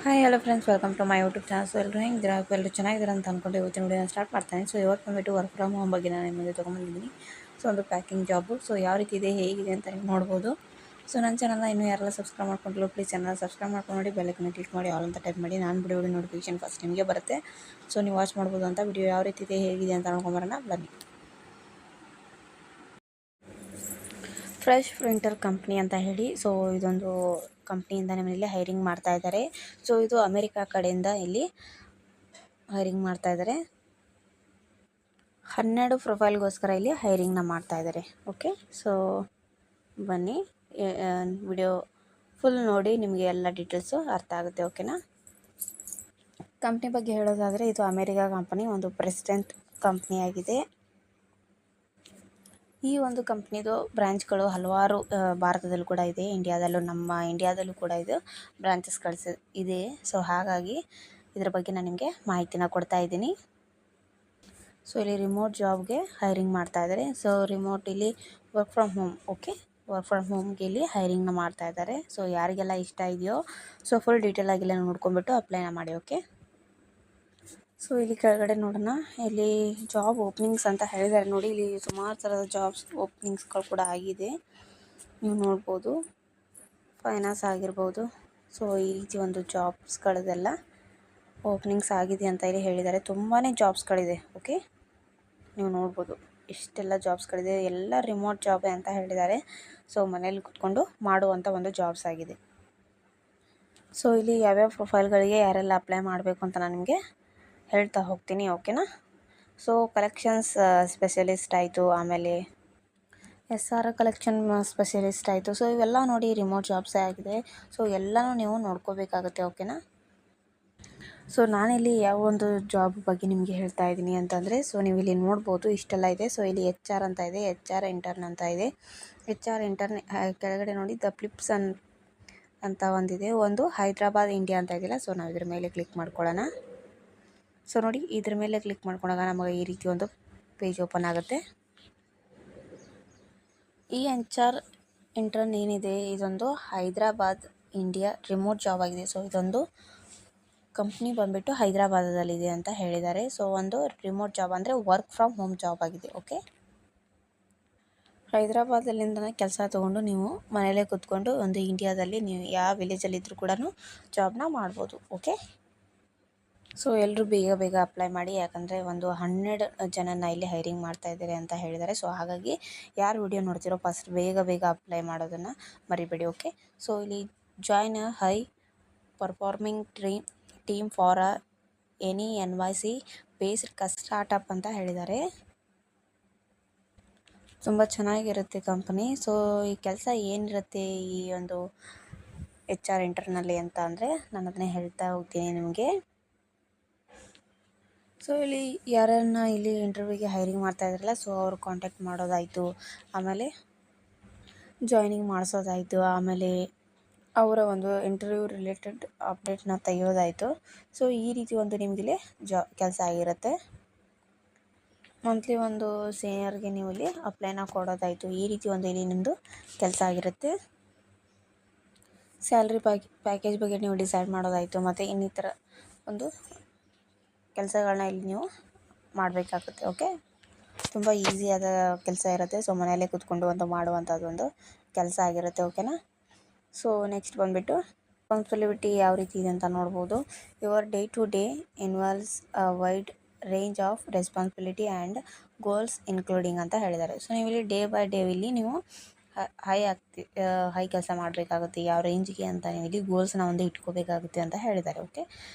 Hi hello friends, welcome to my YouTube channel. So ಎಲ್ಲರೂ ಹೆಂಗಿದ್ದೀರಾ? ಎಲ್ಲರೂ ಚೆನ್ನಾಗಿದ್ದೀರಾ ಅಂತ ಅಂದ್ಕೊಂಡು ಇವತ್ತಿನ ವಿಡಿಯೋನ ಸ್ಟಾರ್ಟ್ ಮಾಡ್ತಾನೆ. ಸೊ ಇವತ್ತು ಬಂದುಬಿಟ್ಟು ವರ್ಕ್ ಫ್ರಮ್ ಹೋಮ್ ಬಗ್ಗೆ ನಾನು ನಿಮಗೆ ತೊಗೊಂಬಂದಿದ್ದೀನಿ. ಸೊ ಒಂದು ಪ್ಯಾಕಿಂಗ್ ಜಾಬು. ಸೊ ಯಾವ ರೀತಿ ಇದೆ, ಹೇಗಿದೆ ಅಂತ ನೀವು ನೋಡ್ಬೋದು. ಸೊ ನನ್ನ ಚಾನಲ್ನ ಇನ್ನೂ ಯಾರೆಲ್ಲ ಸಬ್ಸ್ಕ್ರೈಬ್ ಮಾಡ್ಕೊಂಡಿಲ್ಲ, ಪ್ಲೀಸ್ ಚಾನಲ್ ಸಬ್ಸ್ಕ್ರೈಬ್ ಮಾಡ್ಕೊಂಡು ನೋಡಿ, ಬೆಲ್ಲೈಕನ್ನ ಕ್ಲಿಕ್ ಮಾಡಿ ಆಲ್ ಅಂತ ಟೈಪ್ ಮಾಡಿ. ನಾನು ವಿಡಿಯೋ ನೋಟಿಫಿಕೇಶನ್ ಫಸ್ಟ್ ನಿಮಗೆ ಬರುತ್ತೆ. ಸೊ ನೀವು ವಾಚ್ ಮಾಡ್ಬೋದು ಅಂತ. ವಿಡಿಯೋ ಯಾವ ರೀತಿ ಇದೆ, ಹೇಗಿದೆ ಅಂತ ನೋಡ್ಕೊಂಬರೋಣ ಬನ್ನಿ. ಫ್ರೆಶ್ ಪ್ರಿಂಟರ್ ಕಂಪ್ನಿ ಅಂತ ಹೇಳಿ, ಸೊ ಇದೊಂದು ಕಂಪ್ನಿಯಿಂದ ನಮ್ಮಲ್ಲಿ ಹೈರಿಂಗ್ ಮಾಡ್ತಾ ಇದ್ದಾರೆ. ಸೊ ಇದು ಅಮೆರಿಕಾ ಕಡೆಯಿಂದ ಇಲ್ಲಿ ಹೈರಿಂಗ್ ಮಾಡ್ತಾ ಇದ್ದಾರೆ. 12 ಪ್ರೊಫೈಲ್ಗೋಸ್ಕರ ಇಲ್ಲಿ ಹೈರಿಂಗ್ನ ಮಾಡ್ತಾ ಇದ್ದಾರೆ. ಓಕೆ, ಸೊ ಬನ್ನಿ ವಿಡಿಯೋ ಫುಲ್ ನೋಡಿ, ನಿಮಗೆ ಎಲ್ಲ ಡೀಟೇಲ್ಸು ಅರ್ಥ ಆಗುತ್ತೆ. ಓಕೆನಾ? ಕಂಪ್ನಿ ಬಗ್ಗೆ ಹೇಳೋದಾದರೆ ಇದು ಅಮೆರಿಕಾ ಕಂಪನಿ, ಒಂದು ಪ್ರೆಸಿಡೆಂಟ್ ಕಂಪ್ನಿಯಾಗಿದೆ. ಈ ಒಂದು ಕಂಪ್ನಿದು ಬ್ರಾಂಚ್ಗಳು ಹಲವಾರು ಭಾರತದಲ್ಲೂ ಕೂಡ ಇದೆ, ನಮ್ಮ ಇಂಡಿಯಾದಲ್ಲೂ ಕೂಡ ಇದು ಬ್ರಾಂಚಸ್ ಇದೆ. ಸೊ ಹಾಗಾಗಿ ಇದರ ಬಗ್ಗೆ ನಾನು ನಿಮಗೆ ಮಾಹಿತಿನ ಕೊಡ್ತಾ ಇದ್ದೀನಿ. ಸೊ ಇಲ್ಲಿ ರಿಮೋಟ್ ಜಾಬ್ಗೆ ಹೈರಿಂಗ್ ಮಾಡ್ತಾ ಇದ್ದಾರೆ. ಸೊ ರಿಮೋಟ್ ಇಲ್ಲಿ work from home. Okay, work from ಹೋಮ್ಗೆ ಇಲ್ಲಿ ಹೈರಿಂಗ್ನ ಮಾಡ್ತಾ ಇದ್ದಾರೆ. ಸೊ ಯಾರಿಗೆಲ್ಲ ಇಷ್ಟ ಇದೆಯೋ ಸೊ ಫುಲ್ ಡೀಟೇಲ್ ಆಗಿಲ್ಲ ನೋಡ್ಕೊಂಡ್ಬಿಟ್ಟು ಅಪ್ಲೈನ ಮಾಡಿ. ಓಕೆ, ಸೊ ಇಲ್ಲಿ ಕೆಳಗಡೆ ನೋಡೋಣ. ಇಲ್ಲಿ ಜಾಬ್ ಓಪನಿಂಗ್ಸ್ ಅಂತ ಹೇಳಿದ್ದಾರೆ ನೋಡಿ. ಇಲ್ಲಿ ಸುಮಾರು ಥರದ ಜಾಬ್ಸ್ ಓಪನಿಂಗ್ಸ್ಗಳು ಕೂಡ ಆಗಿದೆ, ನೀವು ನೋಡ್ಬೋದು. ಫೈನಾನ್ಸ್ ಆಗಿರ್ಬೋದು. ಸೊ ಈ ರೀತಿ ಒಂದು ಜಾಬ್ಸ್ಗಳದೆಲ್ಲ ಓಪನಿಂಗ್ಸ್ ಆಗಿದೆ ಅಂತ ಇಲ್ಲಿ ಹೇಳಿದ್ದಾರೆ. ತುಂಬಾ ಜಾಬ್ಸ್ಗಳಿದೆ. ಓಕೆ, ನೀವು ನೋಡ್ಬೋದು ಇಷ್ಟೆಲ್ಲ ಜಾಬ್ಸ್ಗಳಿದೆ, ಎಲ್ಲ ರಿಮೋಟ್ ಜಾಬ್ ಅಂತ ಹೇಳಿದ್ದಾರೆ. ಸೊ ಮನೇಲಿ ಕುತ್ಕೊಂಡು ಮಾಡುವಂಥ ಒಂದು ಜಾಬ್ಸ್ ಆಗಿದೆ. ಸೊ ಇಲ್ಲಿ ಯಾವ್ಯಾವ ಪ್ರೊಫೈಲ್ಗಳಿಗೆ ಯಾರೆಲ್ಲ ಅಪ್ಲೈ ಮಾಡಬೇಕು ಅಂತ ನಾನು ನಿಮಗೆ ಹೇಳ್ತಾ ಹೋಗ್ತೀನಿ. ಓಕೆನಾ? ಸೊ ಕಲೆಕ್ಷನ್ಸ್ ಸ್ಪೆಷಲಿಸ್ಟ್ ಆಯಿತು, ಆಮೇಲೆ SR ಕಲೆಕ್ಷನ್ ಸ್ಪೆಷಲಿಸ್ಟ್ ಆಯಿತು. ಸೊ ಇವೆಲ್ಲ ನೋಡಿ ರಿಮೋಟ್ ಜಾಬ್ಸೇ ಆಗಿದೆ. ಸೊ ಎಲ್ಲನೂ ನೀವು ನೋಡ್ಕೋಬೇಕಾಗುತ್ತೆ. ಓಕೆನಾ? ಸೊ ನಾನಿಲ್ಲಿ ಯಾವ ಒಂದು ಜಾಬ್ ಬಗ್ಗೆ ನಿಮಗೆ ಹೇಳ್ತಾ ಇದ್ದೀನಿ ಅಂತಂದರೆ, ಸೊ ನೀವು ಇಲ್ಲಿ ನೋಡ್ಬೋದು ಇಷ್ಟೆಲ್ಲ ಇದೆ. ಸೊ ಇಲ್ಲಿ HR ಅಂತ ಇದೆ, HR ಇಂಟರ್ನ್ ಅಂತ ಇದೆ. HR ಇಂಟರ್ನ್ ಕೆಳಗಡೆ ನೋಡಿ ದ ಫ್ಲಿಪ್ಸ್ ಅಂತ ಒಂದಿದೆ, ಒಂದು ಹೈದ್ರಾಬಾದ್ ಇಂಡಿಯಾ ಅಂತ ಇದೆಯಲ್ಲ. ಸೊ ನಾವು ಇದ್ರ ಮೇಲೆ ಕ್ಲಿಕ್ ಮಾಡ್ಕೊಳ್ಳೋಣ. ಸೊ ನೋಡಿ, ಇದ್ರ ಮೇಲೆ ಕ್ಲಿಕ್ ಮಾಡ್ಕೊಂಡಾಗ ನಮಗೆ ಈ ರೀತಿ ಒಂದು ಪೇಜ್ ಓಪನ್ ಆಗುತ್ತೆ. ಈ HR ಇಂಟರ್ನ್ ಏನಿದೆ, ಇದೊಂದು ಹೈದ್ರಾಬಾದ್ ಇಂಡಿಯಾ ರಿಮೋಟ್ ಜಾಬ್ ಆಗಿದೆ. ಸೊ ಇದೊಂದು ಕಂಪ್ನಿ ಬಂದುಬಿಟ್ಟು ಹೈದ್ರಾಬಾದಲ್ಲಿದೆ ಅಂತ ಹೇಳಿದ್ದಾರೆ. ಸೊ ಒಂದು ರಿಮೋಟ್ ಜಾಬ್ ಅಂದರೆ ವರ್ಕ್ ಫ್ರಮ್ ಹೋಮ್ ಜಾಬ್ ಆಗಿದೆ. ಓಕೆ, ಹೈದ್ರಾಬಾದಲ್ಲಿಂದನೇ ಕೆಲಸ ತೊಗೊಂಡು ನೀವು ಮನೆಯಲ್ಲೇ ಕೂತ್ಕೊಂಡು ಒಂದು ಇಂಡಿಯಾದಲ್ಲಿ ನೀವು ಯಾವ ವಿಲೇಜಲ್ಲಿದ್ದರೂ ಕೂಡ ಜಾಬ್ನ ಮಾಡ್ಬೋದು. ಓಕೆ, ಸೊ ಎಲ್ಲರೂ ಬೇಗ ಬೇಗ ಅಪ್ಲೈ ಮಾಡಿ, ಯಾಕಂದರೆ ಒಂದು 12 ಜನನ ಇಲ್ಲಿ ಹೈರಿಂಗ್ ಮಾಡ್ತಾ ಇದ್ದಾರೆ ಅಂತ ಹೇಳಿದ್ದಾರೆ. ಸೊ ಹಾಗಾಗಿ ಯಾರು ವಿಡಿಯೋ ನೋಡ್ತಿರೋ ಫಸ್ಟ್ ಬೇಗ ಬೇಗ ಅಪ್ಲೈ ಮಾಡೋದನ್ನು ಮರಿಬೇಡಿ. ಓಕೆ, ಸೊ ಇಲ್ಲಿ join high performing team for any NYC based startup ಅಂತ ಹೇಳಿದ್ದಾರೆ. ತುಂಬ ಚೆನ್ನಾಗಿರುತ್ತೆ ಕಂಪನಿ. ಸೊ ಈ ಕೆಲಸ ಏನಿರುತ್ತೆ ಈ ಒಂದು HR ಇಂಟರ್ನಲ್ಲಿ ಅಂತ ಅಂದರೆ ನಾನು ಅದನ್ನೇ ಹೇಳ್ತಾ ಹೋಗ್ತೀನಿ ನಿಮಗೆ. ಸೊ ಇಲ್ಲಿ ಯಾರನ್ನ ಇಲ್ಲಿ ಇಂಟರ್ವ್ಯೂಗೆ ಹೈರಿಂಗ್ ಮಾಡ್ತಾ ಇದ್ದಾರಲ್ಲ, ಸೊ ಅವ್ರು ಕಾಂಟ್ಯಾಕ್ಟ್ ಮಾಡೋದಾಯಿತು, ಆಮೇಲೆ ಜಾಯ್ನಿಂಗ್ ಮಾಡಿಸೋದಾಯಿತು, ಆಮೇಲೆ ಅವರ ಒಂದು ಇಂಟರ್ವ್ಯೂ ರಿಲೇಟೆಡ್ ಅಪ್ಡೇಟ್ನ ತೆಗೆಯೋದಾಯಿತು. ಸೊ ಈ ರೀತಿ ಒಂದು ನಿಮಗಿಲ್ಲಿ ಕೆಲಸ ಆಗಿರುತ್ತೆ. ಮಂತ್ಲಿ ಒಂದು ಸೀನಿಯರ್ಗೆ ನೀವು ಇಲ್ಲಿ ಅಪ್ಲೈನ ಕೊಡೋದಾಯಿತು. ಈ ರೀತಿ ಒಂದು ಇಲ್ಲಿ ನಿಮ್ಮದು ಕೆಲಸ ಆಗಿರುತ್ತೆ. ಸ್ಯಾಲ್ರಿ ಪ್ಯಾಕೇಜ್ ಬಗ್ಗೆ ನೀವು ಡಿಸೈಡ್ ಮಾಡೋದಾಯಿತು, ಮತ್ತು ಇನ್ನಿತರ ಒಂದು ಕೆಲಸಗಳನ್ನ ಇಲ್ಲಿ ನೀವು ಮಾಡಬೇಕಾಗುತ್ತೆ. ಓಕೆ, ತುಂಬ ಈಸಿಯಾದ ಕೆಲಸ ಇರುತ್ತೆ. ಸೊ ಮನೆಯಲ್ಲೇ ಕೂತ್ಕೊಂಡು ಒಂದು ಮಾಡುವಂಥದ್ದು ಒಂದು ಕೆಲಸ ಆಗಿರುತ್ತೆ. ಓಕೆನಾ? ಸೊ ನೆಕ್ಸ್ಟ್ ಬಂದುಬಿಟ್ಟು ರೆಸ್ಪಾನ್ಸಿಬಿಲಿಟಿ ಯಾವ ರೀತಿ ಇದೆ ಅಂತ ನೋಡ್ಬೋದು. Your day to day involves a wide range of responsibility and goals including ಅಂತ ಹೇಳಿದ್ದಾರೆ. ಸೊ ನೀವು ಇಲ್ಲಿ ಡೇ ಬೈ ಡೇ ಇಲ್ಲಿ ನೀವು ಹೈ ಕೆಲಸ ಮಾಡಬೇಕಾಗುತ್ತೆ. ಯಾವ ರೇಂಜಿಗೆ ಅಂತ ನೀವು ಇಲ್ಲಿ ಗೋಲ್ಸ್ನ ಒಂದು ಇಟ್ಕೋಬೇಕಾಗುತ್ತೆ ಅಂತ ಹೇಳಿದ್ದಾರೆ. ಓಕೆ,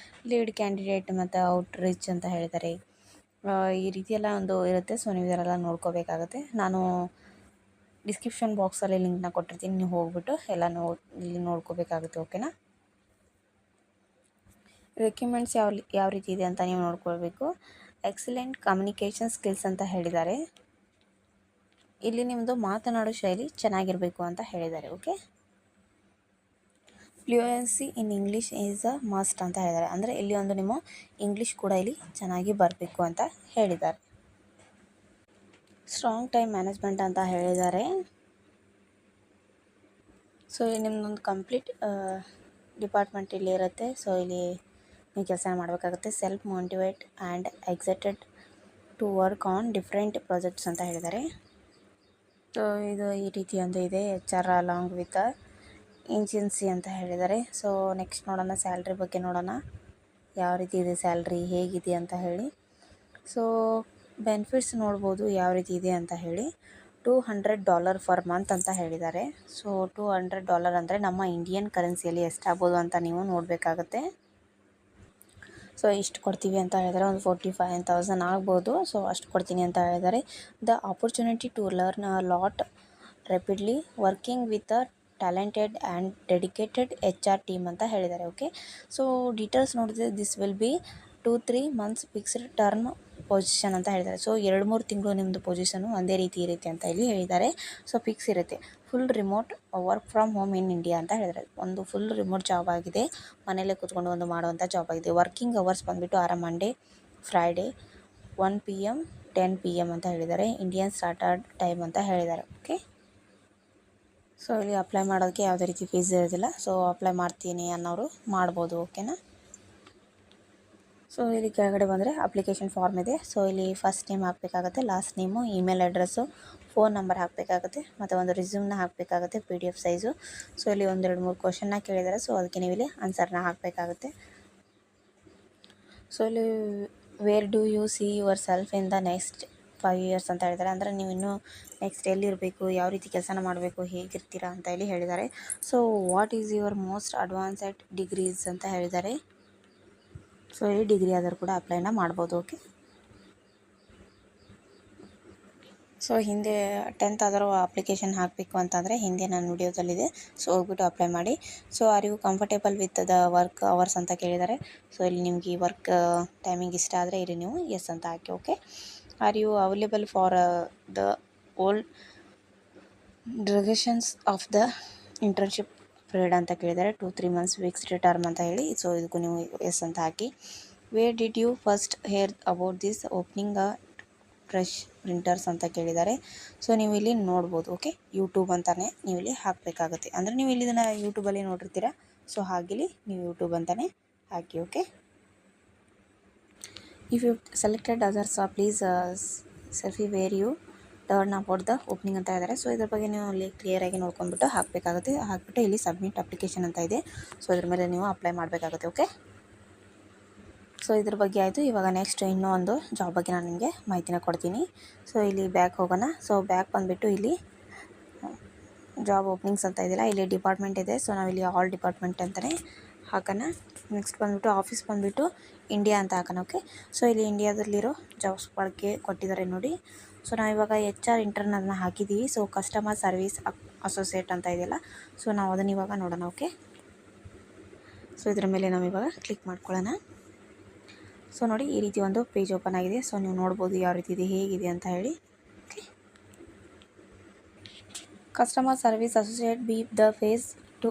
ಲೀಡ್ ಕ್ಯಾಂಡಿಡೇಟ್ ಮತ್ತು ಔಟ್ ರೀಚ್ ಅಂತ ಹೇಳಿದ್ದಾರೆ. ಈ ರೀತಿಯೆಲ್ಲ ಒಂದು ಇರುತ್ತೆ. ಸೊ ನೀವು ಇದರೆಲ್ಲ ನೋಡ್ಕೋಬೇಕಾಗುತ್ತೆ. ನಾನು ಡಿಸ್ಕ್ರಿಪ್ಷನ್ ಬಾಕ್ಸಲ್ಲಿ ಲಿಂಕ್ನ ಕೊಟ್ಟಿರ್ತೀನಿ, ನೀವು ಹೋಗ್ಬಿಟ್ಟು ಎಲ್ಲ ಇಲ್ಲಿ ನೋಡ್ಕೋಬೇಕಾಗುತ್ತೆ. ಓಕೆನಾ? ರೆಕ್ಯುಮೆಂಟ್ಸ್ ಯಾವ ರೀತಿ ಇದೆ ಅಂತ ನೀವು ನೋಡ್ಕೊಳ್ಬೇಕು. ಎಕ್ಸಲೆಂಟ್ ಕಮ್ಯುನಿಕೇಷನ್ ಸ್ಕಿಲ್ಸ್ ಅಂತ ಹೇಳಿದ್ದಾರೆ. ಇಲ್ಲಿ ನಿಮ್ಮದು ಮಾತನಾಡೋ ಶೈಲಿ ಚೆನ್ನಾಗಿರಬೇಕು ಅಂತ ಹೇಳಿದ್ದಾರೆ. Okay, fluency in English is a must ಅಂತ ಹೇಳಿದ್ದಾರೆ. ಅಂದರೆ ಇಲ್ಲಿ ಒಂದು ನಿಮ್ಮ ಇಂಗ್ಲೀಷ್ ಕೂಡ ಇಲ್ಲಿ ಚೆನ್ನಾಗಿ ಬರಬೇಕು ಅಂತ ಹೇಳಿದ್ದಾರೆ. ಸ್ಟ್ರಾಂಗ್ ಟೈಮ್ ಮ್ಯಾನೇಜ್ಮೆಂಟ್ ಅಂತ ಹೇಳಿದ್ದಾರೆ. ಸೊ ನಿಮ್ಮದೊಂದು ಕಂಪ್ಲೀಟ್ ಡಿಪಾರ್ಟ್ಮೆಂಟ್ ಇಲ್ಲಿ ಇರುತ್ತೆ. ಸೊ ಇಲ್ಲಿ ನೀವು ಕೆಲಸ ಮಾಡಬೇಕಾಗುತ್ತೆ. Self motivate and excited to work on different projects ಅಂತ ಹೇಳಿದ್ದಾರೆ. ಸೊ ಇದು ಈ ರೀತಿ ಒಂದು ಇದೆ, HR ಅಲಾಂಗ್ ವಿತ್ ಏಜೆನ್ಸಿ ಅಂತ ಹೇಳಿದ್ದಾರೆ. ಸೊ ನೆಕ್ಸ್ಟ್ ನೋಡೋಣ, ಸ್ಯಾಲ್ರಿ ಬಗ್ಗೆ ನೋಡೋಣ, ಯಾವ ರೀತಿ ಇದೆ ಸ್ಯಾಲ್ರಿ, ಹೇಗಿದೆ ಅಂತ ಹೇಳಿ. ಸೊ ಬೆನಿಫಿಟ್ಸ್ ನೋಡ್ಬೋದು ಯಾವ ರೀತಿ ಇದೆ ಅಂತ ಹೇಳಿ. $200 ಫರ್ ಮಂತ್ ಅಂತ ಹೇಳಿದ್ದಾರೆ. ಸೊ $200 ಅಂದರೆ ನಮ್ಮ ಇಂಡಿಯನ್ ಕರೆನ್ಸಿಯಲ್ಲಿ ಎಷ್ಟಾಗ್ಬೋದು ಅಂತ ನೀವು ನೋಡಬೇಕಾಗತ್ತೆ. ಸೊ ಇಷ್ಟು ಕೊಡ್ತೀವಿ ಅಂತ ಹೇಳಿದರೆ ಒಂದು 45,000 ಆಗ್ಬೋದು. ಸೊ ಅಷ್ಟು ಕೊಡ್ತೀನಿ ಅಂತ ಹೇಳಿದ್ದಾರೆ. The opportunity to learn a lot rapidly working with a talented and dedicated HR team ಅಂತ ಹೇಳಿದ್ದಾರೆ. ಓಕೆ, ಸೊ ಡೀಟೇಲ್ಸ್ ನೋಡಿದ್ರೆ this will be 2-3 months fixed term position ಅಂತ ಹೇಳಿದ್ದಾರೆ. ಸೊ 2-3 ತಿಂಗಳು ನಿಮ್ಮದು ಪೊಸಿಷನು ಒಂದೇ ರೀತಿ ಇರುತ್ತೆ ಅಂತ ಇಲ್ಲಿ ಹೇಳಿದ್ದಾರೆ. ಸೊ ಫಿಕ್ಸ್ ಇರುತ್ತೆ. Full remote work from home in India ಅಂತ ಹೇಳಿದ್ದಾರೆ. ಒಂದು ಫುಲ್ ರಿಮೋಟ್ ಜಾಬ್ ಆಗಿದೆ, ಮನೇಲೇ ಕೂತ್ಕೊಂಡು ಒಂದು ಮಾಡುವಂಥ ಜಾಬ್ ಆಗಿದೆ. ವರ್ಕಿಂಗ್ ಅವರ್ಸ್ ಬಂದುಬಿಟ್ಟು ಮಂಡೇ ಫ್ರೈಡೇ 1 PM 10 PM ಅಂತ ಹೇಳಿದ್ದಾರೆ. ಇಂಡಿಯನ್ ಸ್ಟಾರ್ಟರ್ಡ್ ಟೈಮ್ ಅಂತ ಹೇಳಿದ್ದಾರೆ. ಓಕೆ, ಸೊ ಇಲ್ಲಿ ಅಪ್ಲೈ ಮಾಡೋದಕ್ಕೆ ಯಾವುದೇ ರೀತಿ ಫೀಸ್ ಇರೋದಿಲ್ಲ. ಸೊ ಅಪ್ಲೈ ಮಾಡ್ತೀನಿ ಅನ್ನೋರು ಮಾಡ್ಬೋದು. ಓಕೆನಾ. ಸೊ ಇಲ್ಲಿ ಕೆಳಗಡೆ ಬಂದರೆ ಅಪ್ಲಿಕೇಶನ್ ಫಾರ್ಮ್ ಇದೆ. ಸೊ ಇಲ್ಲಿ ಫಸ್ಟ್ ನೇಮ್ ಹಾಕಬೇಕಾಗುತ್ತೆ, last name, email address, phone number ಹಾಕಬೇಕಾಗುತ್ತೆ, ಮತ್ತು ಒಂದು ರಿಸ್ಯೂಮ್ನ ಹಾಕಬೇಕಾಗುತ್ತೆ PDF ಸೈಜು. ಸೊ ಇಲ್ಲಿ 1-2-3 ಕ್ವಶನ್ನ ಕೇಳಿದ್ದಾರೆ. ಸೊ ಅದಕ್ಕೆ ನೀವು ಇಲ್ಲಿ ಆನ್ಸರ್ನ ಹಾಕಬೇಕಾಗುತ್ತೆ. ಸೊ ಇಲ್ಲಿ where do U see your self in the next 5 years ಅಂತ ಹೇಳಿದ್ದಾರೆ. ಅಂದರೆ ನೀವು ಇನ್ನೂ ನೆಕ್ಸ್ಟ್ ಎಲ್ಲಿರಬೇಕು, ಯಾವ ರೀತಿ ಕೆಲಸನ ಮಾಡಬೇಕು, ಹೇಗಿರ್ತೀರಾ ಅಂತ ಹೇಳಿ ಹೇಳಿದ್ದಾರೆ. So what is your most advanced degrees ಅಂತ ಹೇಳಿದ್ದಾರೆ. ಸೊ ಇಲ್ಲಿ ಡಿಗ್ರಿ ಆದರೂ ಕೂಡ ಅಪ್ಲೈನ ಮಾಡ್ಬೋದು. ಓಕೆ, ಸೊ ಹಿಂದೆ 10th ಆದರೂ ಅಪ್ಲಿಕೇಶನ್ ಹಾಕಬೇಕು ಅಂತಂದರೆ ಹಿಂದೆ ನನ್ನ ವಿಡಿಯೋದಲ್ಲಿದೆ. ಸೊ ಹೋಗ್ಬಿಟ್ಟು ಅಪ್ಲೈ ಮಾಡಿ. So are you comfortable with the work hours ಅಂತ ಕೇಳಿದ್ದಾರೆ. ಸೊ ಇಲ್ಲಿ ನಿಮಗೆ ಈ ವರ್ಕ್ ಟೈಮಿಂಗ್ ಇಷ್ಟ ಆದರೆ ಇಲ್ಲಿ ನೀವು ಎಸ್ ಅಂತ ಹಾಕಿ. Okay, are you available for the whole durations of the internship period ಅಂತ ಕೇಳಿದ್ದಾರೆ. 2-3 months ಫಿಕ್ಸ್ಡ್ ಟರ್ಮ್ ಅಂತ ಹೇಳಿ. ಸೊ ಇದಕ್ಕೂ ನೀವು ಎಸ್ ಅಂತ ಹಾಕಿ. Where did you first hear about this opening a fresh printers ಅಂತ ಕೇಳಿದ್ದಾರೆ. ಸೊ ನೀವು ಇಲ್ಲಿ ನೋಡ್ಬೋದು. ಓಕೆ, ಯೂಟ್ಯೂಬ್ ಅಂತಲೇ ನೀವು ಇಲ್ಲಿ ಹಾಕಬೇಕಾಗುತ್ತೆ. ಅಂದರೆ ನೀವು ಇಲ್ಲಿ ಇದನ್ನು ಯೂಟ್ಯೂಬಲ್ಲಿ ನೋಡಿರ್ತೀರ. ಸೊ ಹಾಗಿಲ್ಲಿ ನೀವು ಯೂಟ್ಯೂಬ್ ಅಂತಲೇ ಹಾಕಿ. Okay, if you selected others please specify where you learn about the opening ಅಂತ ಇದ್ದಾರೆ. ಸೊ ಇದ್ರ ಬಗ್ಗೆ ನೀವು ಅಲ್ಲಿ ಕ್ಲಿಯರಾಗಿ ನೋಡ್ಕೊಂಡ್ಬಿಟ್ಟು ಹಾಕಬೇಕಾಗುತ್ತೆ. ಹಾಕಿಬಿಟ್ಟು ಇಲ್ಲಿ ಸಬ್ಮಿಟ್ ಅಪ್ಲಿಕೇಶನ್ ಅಂತ ಇದೆ. ಸೊ ಇದ್ರ ಮೇಲೆ ನೀವು ಅಪ್ಲೈ ಮಾಡಬೇಕಾಗುತ್ತೆ. ಓಕೆ, ಸೊ ಇದ್ರ ಬಗ್ಗೆ ಆಯಿತು. ಇವಾಗ ನೆಕ್ಸ್ಟ್ ಇನ್ನೂ ಒಂದು ಜಾಬ್ ಬಗ್ಗೆ ನಾನು ನಿಮಗೆ ಮಾಹಿತಿನ ಕೊಡ್ತೀನಿ. ಸೊ ಇಲ್ಲಿ ಬ್ಯಾಕ್ ಹೋಗೋಣ. ಸೊ ಬ್ಯಾಕ್ ಬಂದುಬಿಟ್ಟು ಇಲ್ಲಿ ಜಾಬ್ ಓಪನಿಂಗ್ಸ್ ಅಂತ ಇದೆಯಲ್ಲ, ಇಲ್ಲಿ ಡಿಪಾರ್ಟ್ಮೆಂಟ್ ಇದೆ. ಸೊ ನಾವಿಲ್ಲಿ ಆಲ್ ಡಿಪಾರ್ಟ್ಮೆಂಟ್ ಅಂತಲೇ ಹಾಕೋಣ. ನೆಕ್ಸ್ಟ್ ಬಂದುಬಿಟ್ಟು ಆಫೀಸ್ ಬಂದುಬಿಟ್ಟು ಇಂಡಿಯಾ ಅಂತ ಹಾಕೋಣ. ಓಕೆ, ಸೊ ಇಲ್ಲಿ ಇಂಡಿಯಾದಲ್ಲಿರೋ ಜಾಬ್ಸ್ ಬಗ್ಗೆ ಕೊಟ್ಟಿದ್ದಾರೆ ನೋಡಿ. ಸೊ ನಾವಿವಾಗ HR ಇಂಟರ್ನ್ ಅದನ್ನ ಹಾಕಿದ್ದೀವಿ. ಸೊ ಕಸ್ಟಮರ್ ಸರ್ವಿಸ್ ಅಸೋಸಿಯೇಟ್ ಅಂತ ಇದೆಯಲ್ಲ, ಸೊ ನಾವು ಅದನ್ನು ಇವಾಗ ನೋಡೋಣ. ಓಕೆ, ಸೊ ಇದರ ಮೇಲೆ ನಾವು ಇವಾಗ ಕ್ಲಿಕ್ ಮಾಡ್ಕೊಳ್ಳೋಣ. ಸೊ ನೋಡಿ, ಈ ರೀತಿ ಒಂದು ಪೇಜ್ ಓಪನ್ ಆಗಿದೆ. ಸೊ ನೀವು ನೋಡ್ಬೋದು ಯಾವ ರೀತಿ ಇದೆ, ಹೇಗಿದೆ ಅಂತ ಹೇಳಿ. Okay, customer service associate be the face to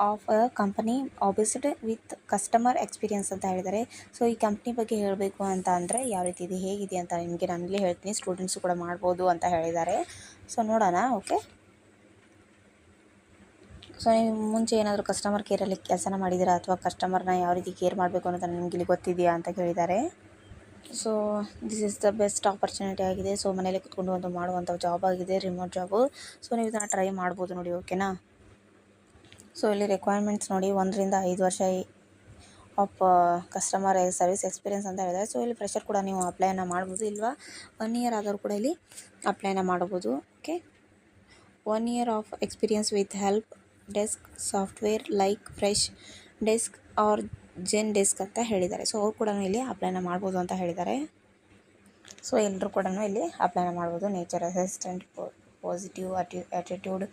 of a company obsessed with customer experience ಅಂತ ಹೇಳಿದ್ದಾರೆ. ಸೊ ಈ ಕಂಪ್ನಿ ಬಗ್ಗೆ ಹೇಳಬೇಕು ಅಂತ ಅಂದರೆ ಯಾವ ರೀತಿ ಇದೆ, ಹೇಗಿದೆ ಅಂತ ನಿಮಗೆ ನಾನು ಇಲ್ಲಿ ಹೇಳ್ತೀನಿ. ಸ್ಟೂಡೆಂಟ್ಸು ಕೂಡ ಮಾಡ್ಬೋದು ಅಂತ ಹೇಳಿದ್ದಾರೆ. ಸೊ ನೋಡೋಣ. ಓಕೆ, ಸೊ ನೀವು ಮುಂಚೆ ಏನಾದರೂ ಕಸ್ಟಮರ್ ಕೇರಲ್ಲಿ ಕೆಲಸನ ಮಾಡಿದ್ದೀರಾ, ಅಥವಾ ಕಸ್ಟಮರ್ನ ಯಾವ ರೀತಿ ಕೇರ್ ಮಾಡಬೇಕು ಅನ್ನೋದು ನಿಮಗೆ ಇಲ್ಲಿ ಗೊತ್ತಿದೆಯಾ ಅಂತ ಕೇಳಿದ್ದಾರೆ. So this is the best opportunity ಆಗಿದೆ. ಸೊ ಮನೇಲಿ ಕುತ್ಕೊಂಡು ಒಂದು ಮಾಡುವಂಥ ಜಾಬ್ ಆಗಿದೆ, ರಿಮೋಟ್ ಜಾಬು. ಸೊ ನೀವು ಇದನ್ನು ಟ್ರೈ ಮಾಡ್ಬೋದು ನೋಡಿ. ಓಕೆನಾ. ಸೊ ಇಲ್ಲಿ ರಿಕ್ವೈರ್ಮೆಂಟ್ಸ್ ನೋಡಿ, 1 ರಿಂದ 5 ವರ್ಷ ಆಫ್ ಕಸ್ಟಮರ್ ಸರ್ವಿಸ್ ಎಕ್ಸ್ಪೀರಿಯನ್ಸ್ ಅಂತ ಹೇಳಿದ್ದಾರೆ. ಸೊ ಇಲ್ಲಿ ಫ್ರೆಶರ್ ಕೂಡ ನೀವು ಅಪ್ಲೈನ ಮಾಡ್ಬೋದು, ಇಲ್ವಾ 1 year ಆದರೂ ಕೂಡ ಇಲ್ಲಿ ಅಪ್ಲೈನ ಮಾಡ್ಬೋದು. Okay, 1 year of experience with help desk software like Freshdesk or Zendesk ಅಂತ ಹೇಳಿದ್ದಾರೆ. ಸೊ ಅವ್ರು ಕೂಡ ಇಲ್ಲಿ ಅಪ್ಲೈನ ಮಾಡ್ಬೋದು ಅಂತ ಹೇಳಿದ್ದಾರೆ. ಸೊ ಎಲ್ಲರೂ ಕೂಡ ಇಲ್ಲಿ ಅಪ್ಲೈನ ಮಾಡ್ಬೋದು. Nature assistant, positive attitude,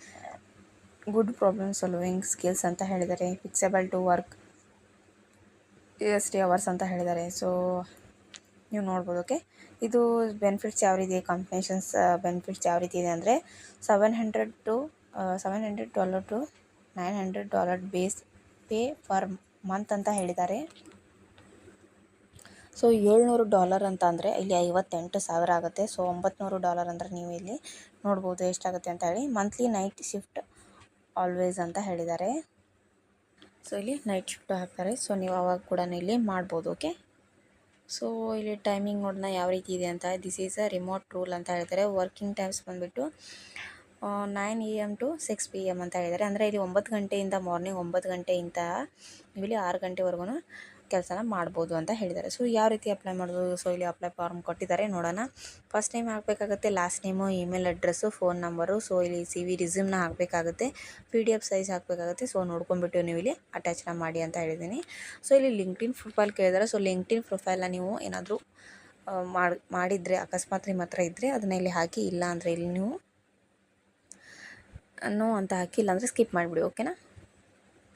good problem solving skills ಅಂತ ಹೇಳಿದ್ದಾರೆ. ಫಿಕ್ಸಬಲ್ ಟು ವರ್ಕ್ EST ಅವರ್ಸ್ ಅಂತ ಹೇಳಿದ್ದಾರೆ. ಸೊ ನೀವು ನೋಡ್ಬೋದು. ಓಕೆ, ಇದು ಬೆನಿಫಿಟ್ಸ್ ಯಾವ ರೀತಿ, ಕಾಂಬಿನೇಷನ್ಸ್ ಬೆನಿಫಿಟ್ಸ್ ಯಾವ ರೀತಿ ಇದೆ ಅಂದರೆ $700 to $900 base pay per month ಅಂತ ಹೇಳಿದ್ದಾರೆ. ಸೊ $700 ಅಂತ ಅಂದರೆ ಇಲ್ಲಿ 58,000 ಆಗುತ್ತೆ. ಸೊ $900 ಅಂದರೆ ನೀವು ಇಲ್ಲಿ ನೋಡ್ಬೋದು ಎಷ್ಟಾಗುತ್ತೆ ಅಂತ ಹೇಳಿ. ಮಂತ್ಲಿ ನೈಟ್ ಶಿಫ್ಟ್ ಆಲ್ವೇಸ್ ಅಂತ ಹೇಳಿದ್ದಾರೆ. ಸೊ ಇಲ್ಲಿ ನೈಟ್ ಶಿಫ್ಟ್ ಹಾಕ್ತಾರೆ. ಸೊ ನೀವು ಅವಾಗ ಕೂಡ ಇಲ್ಲಿ ಮಾಡ್ಬೋದು. ಓಕೆ, ಸೊ ಇಲ್ಲಿ ಟೈಮಿಂಗ್ ನೋಡೋಣ ಯಾವ ರೀತಿ ಇದೆ ಅಂತ. This is a remote rule ಅಂತ ಹೇಳ್ತಾರೆ. ವರ್ಕಿಂಗ್ ಟೈಮ್ಸ್ ಬಂದುಬಿಟ್ಟು 9 AM ಟು 6 PM ಅಂತ ಹೇಳಿದ್ದಾರೆ. ಅಂದರೆ ಇಲ್ಲಿ 9 ಗಂಟೆಯಿಂದ ಮಾರ್ನಿಂಗ್ 9 ಗಂಟೆಯಿಂದ ನೀವು ಇಲ್ಲಿ 6 ಗಂಟೆವರೆಗೂ ಕೆಲಸನ ಮಾಡ್ಬೋದು ಅಂತ ಹೇಳಿದ್ದಾರೆ. ಸೊ ಯಾವ ರೀತಿ ಅಪ್ಲೈ ಮಾಡೋದು? ಸೊ ಇಲ್ಲಿ ಅಪ್ಲೈ ಫಾರ್ಮ್ ಕೊಟ್ಟಿದ್ದಾರೆ, ನೋಡೋಣ. ಫಸ್ಟ್ ನೇಮ್ ಹಾಕಬೇಕಾಗುತ್ತೆ, last name, email address, phone number. So ಇಲ್ಲಿ CV ರಿಸ್ಯೂಮ್ನ ಹಾಕಬೇಕಾಗುತ್ತೆ, PDF ಸೈಜ್ ಹಾಕಬೇಕಾಗುತ್ತೆ. ಸೊ ನೋಡ್ಕೊಂಬಿಟ್ಟು ನೀವು ಇಲ್ಲಿ ಅಟ್ಯಾಚ್ನ ಮಾಡಿ ಅಂತ ಹೇಳಿದ್ದೀನಿ. ಸೊ ಇಲ್ಲಿ ಲಿಂಕ್ಡ್ಇನ್ ಪ್ರೊಫೈಲ್ ಕೇಳಿದ್ದಾರೆ. ಸೊ ಲಿಂಕ್ಡ್ಇನ್ ಪ್ರೊಫೈಲ್ನ ನೀವು ಏನಾದರೂ ಮಾಡಿದರೆ ಅಕಸ್ಮಾತ್ ನಿಮ್ಮ ಹತ್ರ ಇದ್ದರೆ ಅದನ್ನ ಇಲ್ಲಿ ಹಾಕಿ, ಇಲ್ಲ ಅಂದರೆ ಇಲ್ಲಿ ನೀವು ನೋ ಅಂತ ಹಾಕಿ, ಇಲ್ಲಾಂದರೆ ಸ್ಕಿಪ್ ಮಾಡಿಬಿಡಿ. ಓಕೆನಾ?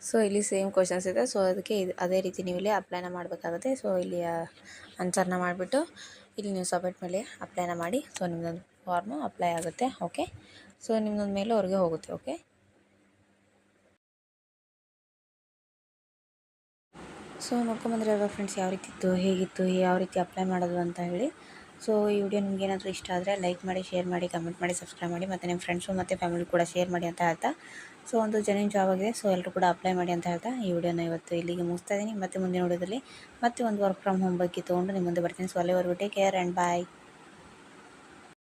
ಸೊ ಇಲ್ಲಿ ಸೇಮ್ ಕ್ವಶನ್ಸ್ ಇದೆ. ಸೊ ಅದಕ್ಕೆ ಅದೇ ರೀತಿ ನೀವು ಇಲ್ಲಿ ಅಪ್ಲೈನ ಮಾಡಬೇಕಾಗುತ್ತೆ. ಸೊ ಇಲ್ಲಿ ಆನ್ಸರ್ನ ಮಾಡಿಬಿಟ್ಟು ಇಲ್ಲಿ ನೀವು ಸಬ್ಮಿಟ್ ಮೇಲೆ ಅಪ್ಲೈನ ಮಾಡಿ. ಸೊ ನಿಮ್ಮದೊಂದು ಫಾರ್ಮು ಅಪ್ಲೈ ಆಗುತ್ತೆ. ಓಕೆ, ಸೊ ನಿಮ್ಮದೊಂದು ಮೇಲೂ ಅವ್ರಿಗೆ ಹೋಗುತ್ತೆ. ಓಕೆ, ಸೊ ನೋಡ್ಕೊಂಬಂದ್ರೆ ಅಲ್ವಾ ಫ್ರೆಂಡ್ಸ್, ಯಾವ ರೀತಿ ಇತ್ತು, ಹೇಗಿತ್ತು, ಯಾವ ರೀತಿ ಅಪ್ಲೈ ಮಾಡೋದು ಅಂತ ಹೇಳಿ. ಸೊ ಈ ವಿಡಿಯೋ ನಿಮ್ಗೆ ಏನಾದರೂ ಇಷ್ಟ ಆದರೆ ಲೈಕ್ ಮಾಡಿ, ಶೇರ್ ಮಾಡಿ, ಕಮೆಂಟ್ ಮಾಡಿ, ಸಬ್ಸ್ಕ್ರೈಬ್ ಮಾಡಿ, ಮತ್ತು ನಿಮ್ಮ ಫ್ರೆಂಡ್ಸು ಮತ್ತು ಫ್ಯಾಮಿಲಿ ಕೂಡ ಶೇರ್ ಮಾಡಿ ಅಂತ ಹೇಳ್ತಾ. ಸೊ ಒಂದು ಜೆನ್ಯೂನ್ ಜಾಬ್ ಆಗಿದೆ. ಸೊ ಎಲ್ಲರೂ ಕೂಡ ಅಪ್ಲೈ ಮಾಡಿ ಅಂತ ಹೇಳ್ತಾ ಈ ವಿಡಿಯೋನ ಇವತ್ತು ಇಲ್ಲಿಗೆ ಮುಗಿಸ್ತಾ ಇದ್ದೀನಿ. ಮತ್ತು ಮುಂದಿನ ವಿಡಿಯೋದಲ್ಲಿ ಮತ್ತೆ ಒಂದು ವರ್ಕ್ ಫ್ರಮ್ ಹೋಮ್ ಬಗ್ಗೆ ತೊಗೊಂಡು ನಿಮ್ಮ ಮುಂದೆ ಬರ್ತೀನಿ. ಸೊ ಅಲ್ಲಿವರೆಗೂ ಟೇಕ್ ಕೇರ್ ಆ್ಯಂಡ್ ಬಾಯ್.